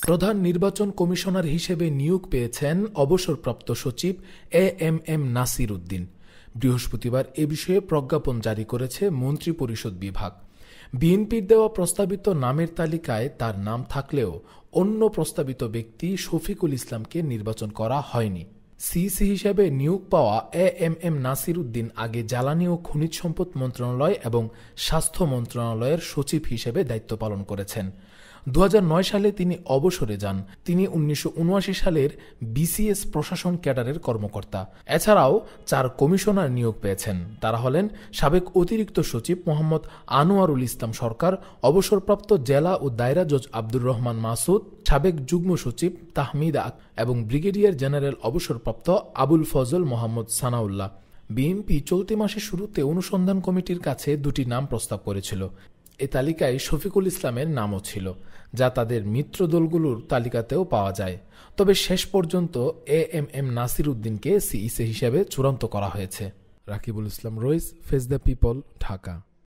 প্রধান নির্বাচন কমিশনার হিসেবে নিয়োগ পেয়েছেন অবসরপ্রাপ্ত সচিব এএমএম নাসির উদ্দিন। বৃহস্পতিবার এ বিষয়ে প্রজ্ঞাপন জারি করেছে মন্ত্রিপরিষদ বিভাগ। বিএনপির দেওয়া প্রস্তাবিত নামের তালিকায় তার নাম থাকলেও অন্য প্রস্তাবিত ব্যক্তি শফিকুল ইসলামকে নির্বাচন করা হয়নি। সিইসি হিসেবে নিয়োগ পাওয়া এএমএম নাসির উদ্দিন আগে জ্বালানি ও খনিজ সম্পদ মন্ত্রণালয় এবং স্বাস্থ্য মন্ত্রণালয়ের সচিব হিসেবে দায়িত্ব পালন করেছেন। 2009 সালে তিনি অবসরে যান। তিনি 1979 সালের বিসিএস প্রশাসন ক্যাডারের কর্মকর্তা। এছাড়াও 4 কমিশনার নিয়োগ পেয়েছেন। তারা হলেন সাবেক অতিরিক্ত সচিব মোহাম্মদ আনোয়ারুল ইসলাম সরকার, অবসরপ্রাপ্ত জেলা ও দায়রা জজ আব্দুর রহমান মাসুদ, সাবেক যুগ্ম সচিব তাহমিদ এবং ব্রিগেডিয়ার জেনারেল অবসরপ্রাপ্ত আবুল ফজল মোহাম্মদ সানাউল্লাহ। বিএনপি চলতি মাসের শুরুতে অনুসন্ধান কমিটির কাছে 2টি নাম প্রস্তাব করেছিল। এ তালিকায় শফিকুল ইসলামের নামও ছিল, যা তাদের মিত্র দলগুলোর তালিকাতেও পাওয়া যায়। তবে শেষ পর্যন্ত এএমএম নাসির উদ্দিনকে সিইসি হিসেবে চূড়ান্ত করা হয়েছে। রাকিবুল ইসলাম রইস, ফেস দ্য পিপল, ঢাকা।